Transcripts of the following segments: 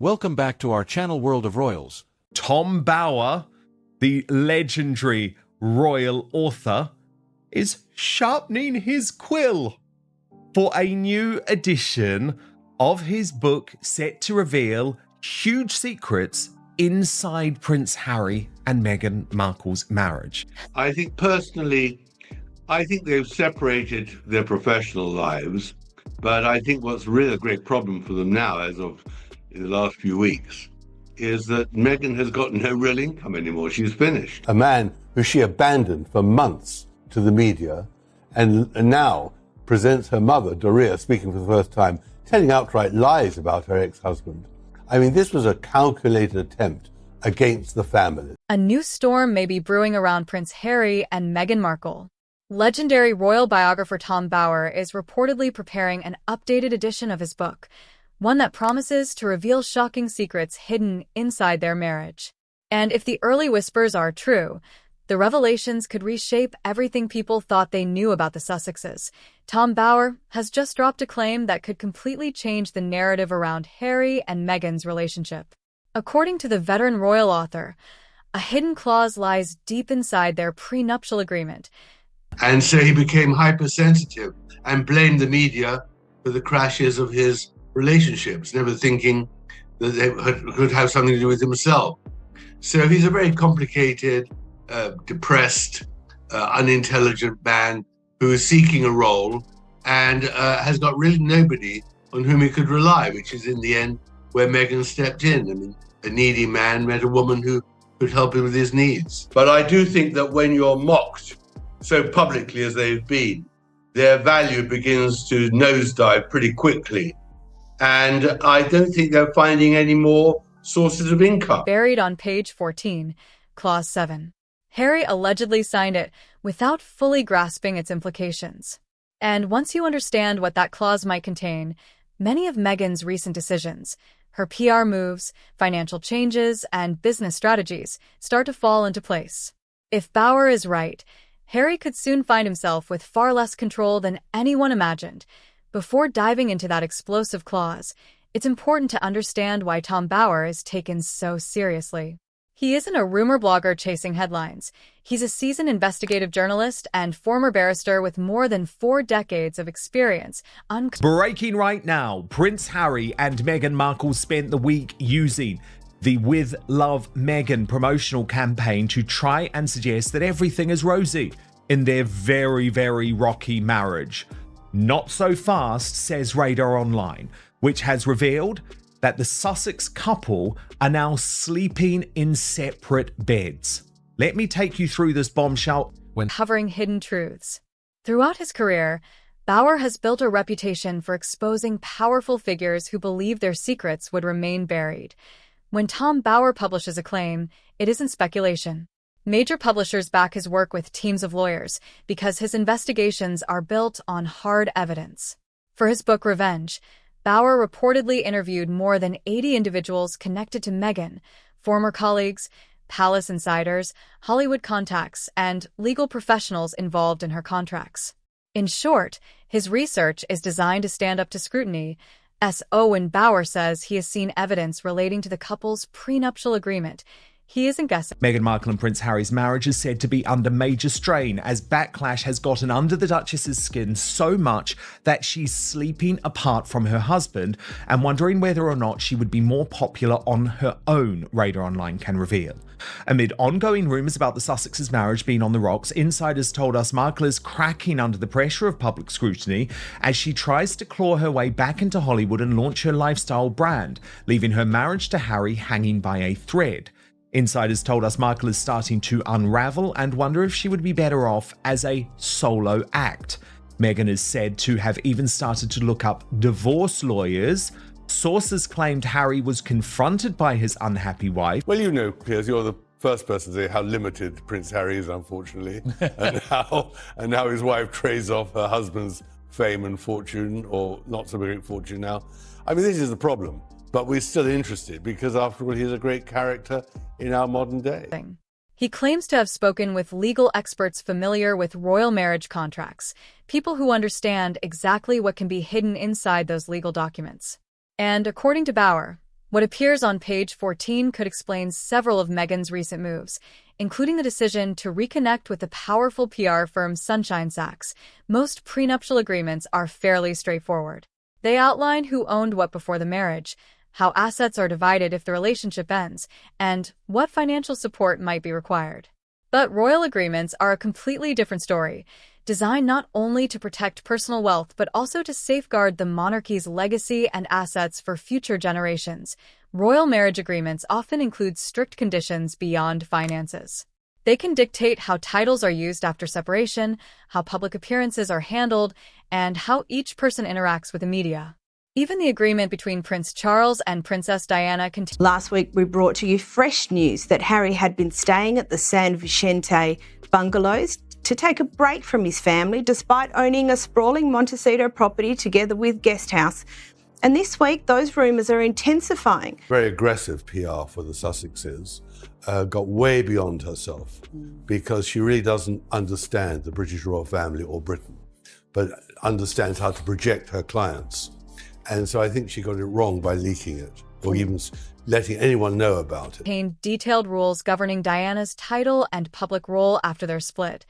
Welcome back to our channel World of Royals. Tom Bower, the legendary royal author, is sharpening his quill for a new edition of his book set to reveal huge secrets inside Prince Harry and Meghan Markle's marriage. I think personally, they've separated their professional lives, but I think what's really a great problem for them now, as of in the last few weeks, is that Meghan has got no real income anymore. She's finished. A man who she abandoned for months to the media and now presents her mother, Doria, speaking for the first time, telling outright lies about her ex-husband. I mean, this was a calculated attempt against the family. A new storm may be brewing around Prince Harry and Meghan Markle. Legendary royal biographer Tom Bower is reportedly preparing an updated edition of his book, one that promises to reveal shocking secrets hidden inside their marriage. And if the early whispers are true, the revelations could reshape everything people thought they knew about the Sussexes. Tom Bower has just dropped a claim that could completely change the narrative around Harry and Meghan's relationship. According to the veteran royal author, a hidden clause lies deep inside their prenuptial agreement. And so he became hypersensitive and blamed the media for the crashes of his relationships, never thinking that they could have something to do with himself. So he's a very complicated, depressed, unintelligent man who is seeking a role and has got really nobody on whom he could rely, which is in the end where Meghan stepped in. I mean, a needy man met a woman who could help him with his needs. But I do think that when you're mocked so publicly as they've been, their value begins to nosedive pretty quickly. And I don't think they're finding any more sources of income. Buried on page 14, clause 7. Harry allegedly signed it without fully grasping its implications. And once you understand what that clause might contain, many of Meghan's recent decisions, her PR moves, financial changes, and business strategies start to fall into place. If Bower is right, Harry could soon find himself with far less control than anyone imagined. Before diving into that explosive clause, it's important to understand why Tom Bower is taken so seriously. He isn't a rumor blogger chasing headlines. He's a seasoned investigative journalist and former barrister with more than 4 decades of experience. Breaking right now, Prince Harry and Meghan Markle spent the week using the With Love Meghan promotional campaign to try and suggest that everything is rosy in their very, very rocky marriage. Not so fast, says Radar Online, which has revealed that the Sussex couple are now sleeping in separate beds. Let me take you through this bombshell. Covering hidden truths. Throughout his career, Bower has built a reputation for exposing powerful figures who believe their secrets would remain buried. When Tom Bower publishes a claim, it isn't speculation. Major publishers back his work with teams of lawyers because his investigations are built on hard evidence. For his book Revenge, Bower reportedly interviewed more than 80 individuals connected to Meghan, former colleagues, palace insiders, Hollywood contacts, and legal professionals involved in her contracts. In short, his research is designed to stand up to scrutiny. Owen Bower says he has seen evidence relating to the couple's prenuptial agreement. He isn't guessing. Meghan Markle and Prince Harry's marriage is said to be under major strain as backlash has gotten under the Duchess's skin so much that she's sleeping apart from her husband and wondering whether or not she would be more popular on her own, Radar Online can reveal. Amid ongoing rumours about the Sussexes' marriage being on the rocks, insiders told us Markle is cracking under the pressure of public scrutiny as she tries to claw her way back into Hollywood and launch her lifestyle brand, leaving her marriage to Harry hanging by a thread. Insiders told us Markle is starting to unravel and wonder if she would be better off as a solo act. Meghan is said to have even started to look up divorce lawyers. Sources claimed Harry was confronted by his unhappy wife. Well, you know, Piers, you're the first person to say how limited Prince Harry is, unfortunately, and how his wife trades off her husband's fame and fortune, or not so great fortune now. I mean, this is the problem. But we're still interested because, after all, he's a great character in our modern day. He claims to have spoken with legal experts familiar with royal marriage contracts, people who understand exactly what can be hidden inside those legal documents. And according to Bower, What appears on page 14 could explain several of Meghan's recent moves, including the decision to reconnect with the powerful PR firm Sunshine Sachs. Most prenuptial agreements are fairly straightforward. They outline who owned what before the marriage, how assets are divided if the relationship ends, and what financial support might be required. But royal agreements are a completely different story, designed not only to protect personal wealth but also to safeguard the monarchy's legacy and assets for future generations. Royal marriage agreements often include strict conditions beyond finances. They can dictate how titles are used after separation, how public appearances are handled, and how each person interacts with the media. Even the agreement between Prince Charles and Princess Diana continues. Last week, we brought to you fresh news that Harry had been staying at the San Vicente bungalows to take a break from his family, despite owning a sprawling Montecito property together with Guesthouse. And this week, those rumours are intensifying. Very aggressive PR for the Sussexes, got way beyond herself because she really doesn't understand the British royal family or Britain, but understands how to project her clients. And so I think she got it wrong by leaking it or even letting anyone know about it. Contained detailed rules governing Diana's title and public role after their split.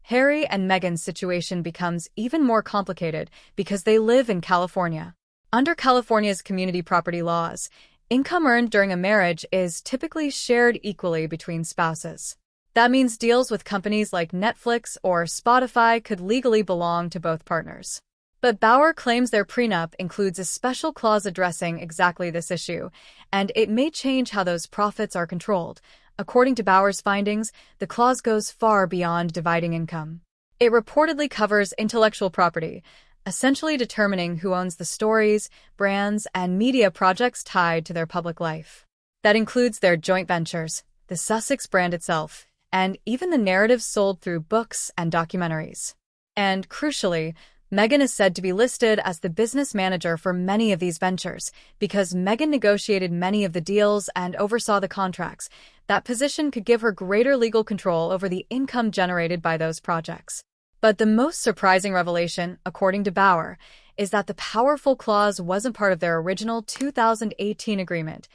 Harry and Meghan's situation becomes even more complicated because they live in California. Under California's community property laws, income earned during a marriage is typically shared equally between spouses. That means deals with companies like Netflix or Spotify could legally belong to both partners. But Bauer claims their prenup includes a special clause addressing exactly this issue, and it may change how those profits are controlled. According to Bauer's findings, the clause goes far beyond dividing income. It reportedly covers intellectual property, essentially determining who owns the stories, brands, and media projects tied to their public life. That includes their joint ventures, the Sussex brand itself, and even the narratives sold through books and documentaries. And crucially, Meghan is said to be listed as the business manager for many of these ventures because Meghan negotiated many of the deals and oversaw the contracts. That position could give her greater legal control over the income generated by those projects. But the most surprising revelation, according to Bauer, is that the powerful clause wasn't part of their original 2018 agreement.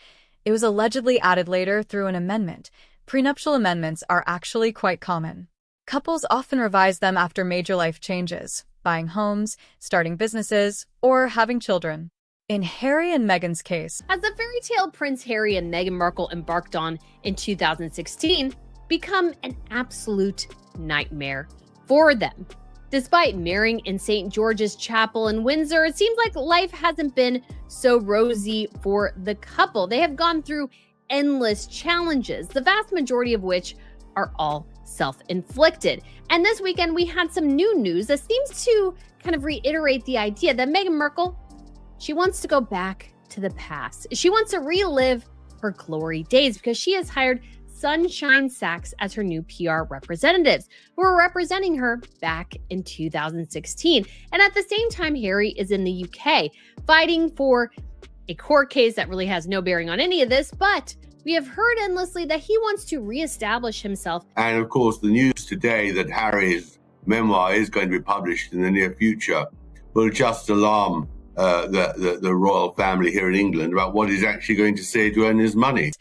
It was allegedly added later through an amendment. Prenuptial amendments are actually quite common. Couples often revise them after major life changes, buying homes, starting businesses, or having children. In Harry and Meghan's case, has the fairy tale Prince Harry and Meghan Markle embarked on in 2016 become an absolute nightmare for them. Despite marrying in St. George's Chapel in Windsor, it seems like life hasn't been so rosy for the couple. They have gone through endless challenges, the vast majority of which are all self-inflicted. And this weekend, we had some new news that seems to kind of reiterate the idea that Meghan Markle, she wants to go back to the past. She wants to relive her glory days because she has hired Sunshine Sachs as her new PR representatives, who are representing her back in 2016. And at the same time, Harry is in the UK fighting for a court case that really has no bearing on any of this, but we have heard endlessly that he wants to reestablish himself. And of course, the news today that Harry's memoir is going to be published in the near future will just alarm the royal family here in England about what he's actually going to say to earn his money.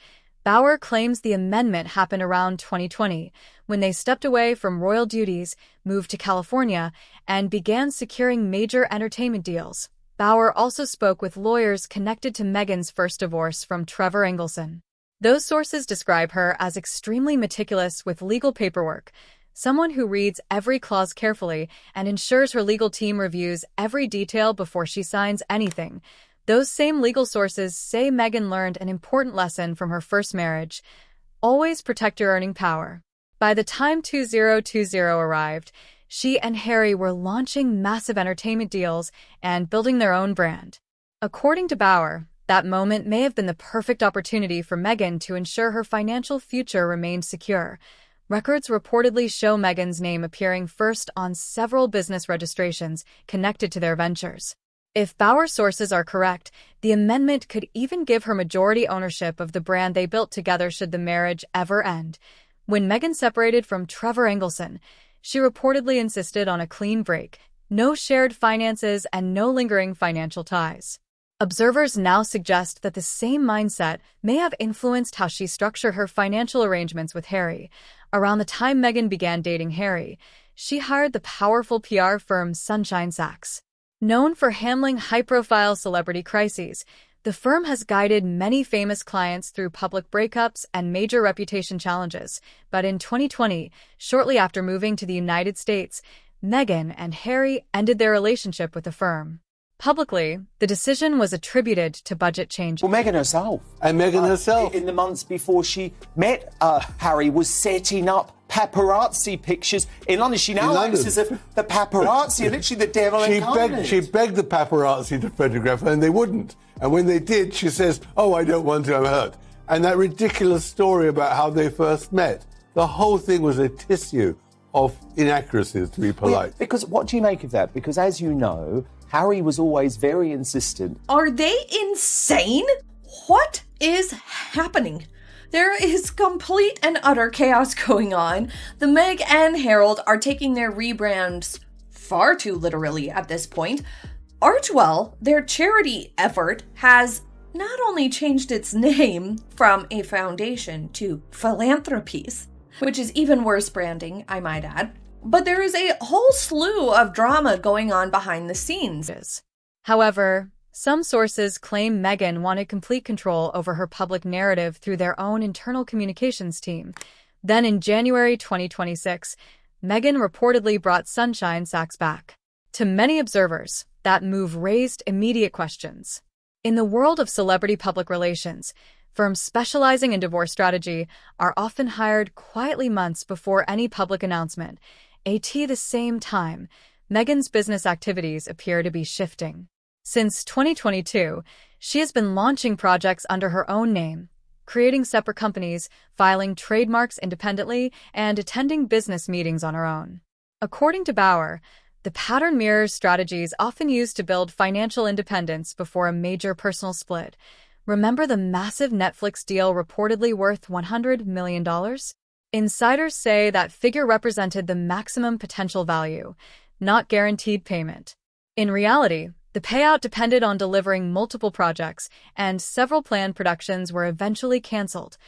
Bauer claims the amendment happened around 2020, when they stepped away from royal duties, moved to California, and began securing major entertainment deals. Bauer also spoke with lawyers connected to Meghan's first divorce from Trevor Engelson. Those sources describe her as extremely meticulous with legal paperwork, someone who reads every clause carefully and ensures her legal team reviews every detail before she signs anything. Those same legal sources say Meghan learned an important lesson from her first marriage: always protect your earning power. By the time 2020 arrived, she and Harry were launching massive entertainment deals and building their own brand. According to Bauer, that moment may have been the perfect opportunity for Meghan to ensure her financial future remained secure. Records reportedly show Meghan's name appearing first on several business registrations connected to their ventures. If Bauer's sources are correct, the amendment could even give her majority ownership of the brand they built together should the marriage ever end. When Meghan separated from Trevor Engelson, she reportedly insisted on a clean break, no shared finances, and no lingering financial ties. Observers now suggest that the same mindset may have influenced how she structured her financial arrangements with Harry. Around the time Meghan began dating Harry, she hired the powerful PR firm Sunshine Sachs. Known for handling high-profile celebrity crises, the firm has guided many famous clients through public breakups and major reputation challenges. But in 2020, shortly after moving to the United States, Meghan and Harry ended their relationship with the firm. Publicly, the decision was attributed to budget changes. Well, Meghan herself. And Meghan herself. In the months before she met Harry, was setting up paparazzi pictures in London. She now acts as if the paparazzi are literally the devil incarnate. She begged the paparazzi to photograph her, and they wouldn't. And when they did, she says, "Oh, I don't want to, I'm hurt." And that ridiculous story about how they first met, the whole thing was a tissue of inaccuracies, to be polite. Well, because what do you make of that? Because as you know, Harry was always very insistent. Are they insane? What is happening? There is complete and utter chaos going on. The Meg and Harold are taking their rebrands far too literally at this point. Archewell, their charity effort, has not only changed its name from a foundation to Philanthropies, which is even worse branding, I might add, but there is a whole slew of drama going on behind the scenes. However, some sources claim Meghan wanted complete control over her public narrative through their own internal communications team. Then in January 2026, Meghan reportedly brought Sunshine Sachs back. To many observers, that move raised immediate questions. In the world of celebrity public relations, firms specializing in divorce strategy are often hired quietly months before any public announcement. At the same time, Meghan's business activities appear to be shifting. Since 2022, she has been launching projects under her own name, creating separate companies, filing trademarks independently, and attending business meetings on her own. According to Bauer, the pattern mirrors strategies often used to build financial independence before a major personal split. Remember the massive Netflix deal reportedly worth $100 million? Insiders say that figure represented the maximum potential value, not guaranteed payment. In reality, the payout depended on delivering multiple projects, and several planned productions were eventually canceled.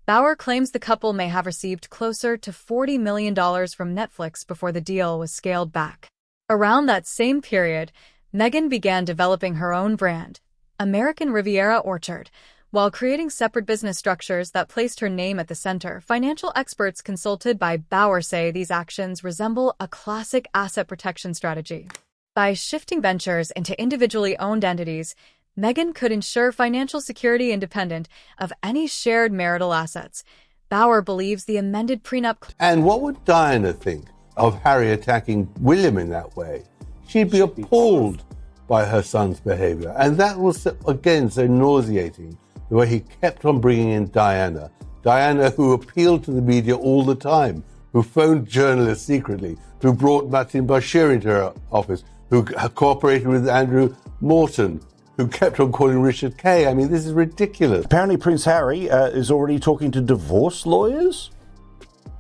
Bauer claims the couple may have received closer to $40 million from Netflix before the deal was scaled back. Around that same period, Meghan began developing her own brand, American Riviera Orchard, while creating separate business structures that placed her name at the center. Financial experts consulted by Bauer say these actions resemble a classic asset protection strategy. By shifting ventures into individually owned entities, Meghan could ensure financial security independent of any shared marital assets. Bauer believes the amended prenup... And what would Diana think of Harry attacking William in that way? She'd be appalled by her son's behavior. And that was, again, so nauseating, the way he kept on bringing in Diana. Diana, who appealed to the media all the time, who phoned journalists secretly, who brought Martin Bashir into her office, who cooperated with Andrew Morton, who kept on calling Richard Kay. I mean, this is ridiculous. Apparently Prince Harry is already talking to divorce lawyers.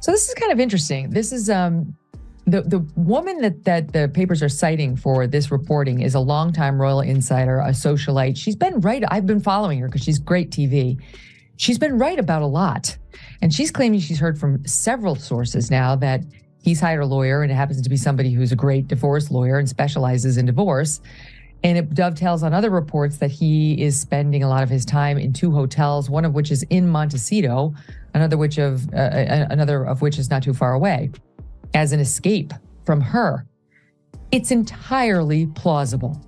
So this is kind of interesting. This is the woman that the papers are citing for this reporting is a longtime royal insider, a socialite. She's been right. I've been following her because she's great TV. She's been right about a lot. And she's claiming she's heard from several sources now that he's hired a lawyer, and it happens to be somebody who's a great divorce lawyer and specializes in divorce. And it dovetails on other reports that he is spending a lot of his time in two hotels, one of which is in Montecito, another of which is not too far away, as an escape from her. It's entirely plausible.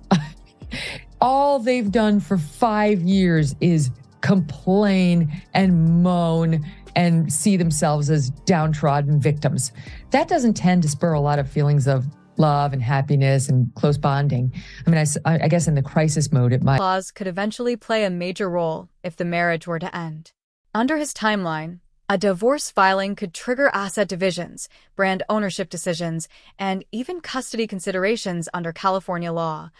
All they've done for 5 years is complain and moan and see themselves as downtrodden victims. That doesn't tend to spur a lot of feelings of love and happiness and close bonding. I mean, I guess in the crisis mode, it might. Clause could eventually play a major role if the marriage were to end. Under his timeline, a divorce filing could trigger asset divisions, brand ownership decisions, and even custody considerations under California law.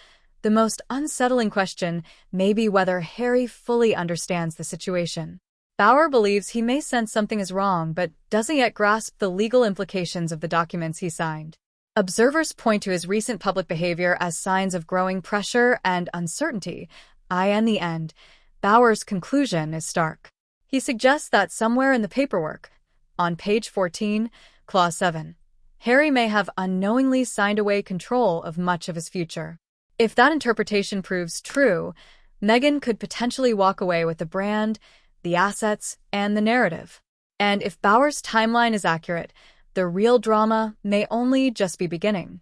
The most unsettling question may be whether Harry fully understands the situation. Bauer believes he may sense something is wrong, but doesn't yet grasp the legal implications of the documents he signed. Observers point to his recent public behavior as signs of growing pressure and uncertainty, In the end, Bauer's conclusion is stark. He suggests that somewhere in the paperwork, on page 14, clause 7, Harry may have unknowingly signed away control of much of his future. If that interpretation proves true, Meghan could potentially walk away with the brand, the assets, and the narrative. And if Bauer's timeline is accurate, the real drama may only just be beginning.